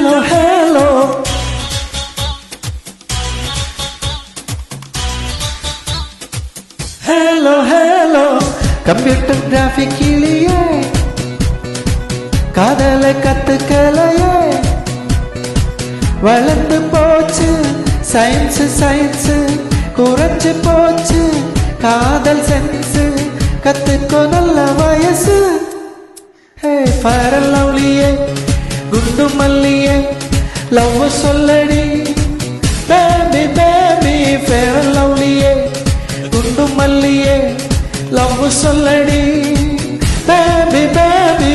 hello, hello. Hello, hello. Computer graphic கிளியே, காதலை கத்துக்கலையே, வளர்ந்து போச்சு சயின்ஸ் சயின்ஸ், குறைஞ்சு போச்சு காதல் சென்ஸ், கத்துக்கோ நல்ல வயசு. ஹே ஃபேர் அண்ட் லவ்லியே, குண்டு மல்லியே, லவ் சொல்லடி பேபி பேபி. ஃபேர் அண்ட் லவ்லியே, குண்டு மல்லியே, லவ் சொல்லடி பேபி பேபி.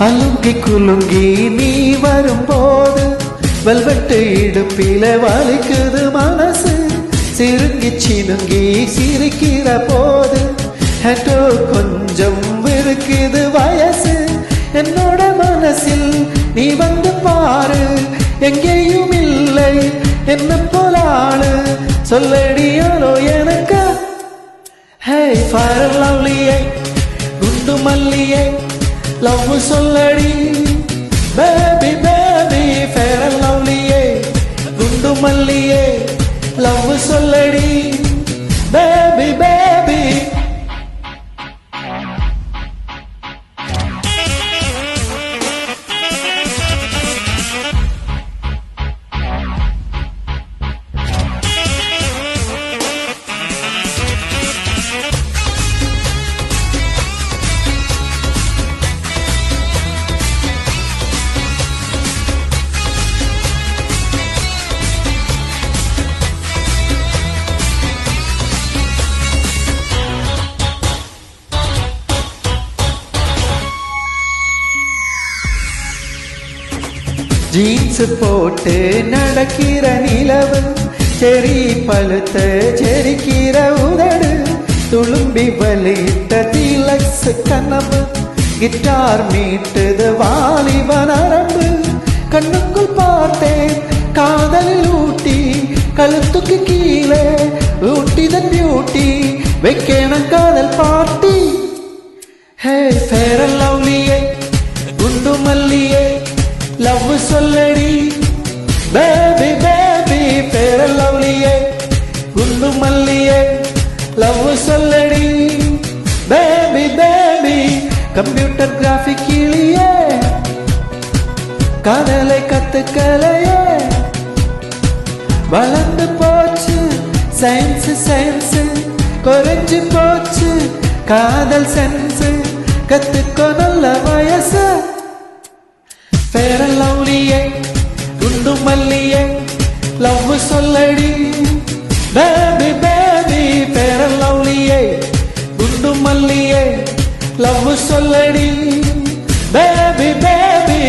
அலுங்கி குலுங்கி நீ வரும்போது வெல்வெட்டு இடுப்பில வலிக்குது மனசு, சிறுங்கி சினுங்கி சிரிக்கிற போது ஹட்டோ கொஞ்சம் இருக்குது வயசு. என்னோட மனசில் நீ வந்து பாரு, எங்கேயும் இல்லை என்ன போலாளு, சொல்லடியாலோ எனக்கு. ஹே ஃபேர் அண்ட் லவ்லியே, குண்டு மல்லியே, லவ் சொல்லடி பேபி பேபி. ஃபேர் அண்ட் லவ்லியே, குண்டு மல்லியே, லவ் சொல்லடி பேபி பேபி. ஜீன்ஸ் போட்டு நடக்கிற நிலவு, செரி பழுத்த செரிக்கிற உதடு, துளும்பி வலித்த திலக்ஸ் கனவு, கிட்டார் மீட்டுது வாலிப நரம்பு. கண்ணுக்குள் பார்த்தேன் காதலில் ஊட்டி, கழுத்துக்கு கீழே ஊட்டிதன் பியூட்டி, வைக்கணும் காதல் பாட்டி. ஹே ஃபேர் அண்ட் லவ்லியே, குண்டு மல்லியே, லவ் சொல்லடி பேபி பேபி. ஃபேர் அண்ட் லவ்லியே, குண்டு மல்லியே, லவ் சொல்லடி பேபி பேபி. கம்ப்யூட்டர் கிராஃபிக் கிளியே, காதலை கத்துக்கலையே, வளர்ந்து போச்சு சயின்ஸ் சயின்ஸ், குறைஞ்சு போச்சு காதல் சென்ஸ், கத்துக்கோ நல்ல வயசு. ஃபேர் அண்ட் லவ்லியே, குண்டு மல்லியே, லவ் சொல்லடி பேபி பேபி. ஃபேர் அண்ட் லவ்லியே, குண்டு மல்லியே, லவ் சொல்லடி பேபி பேபி.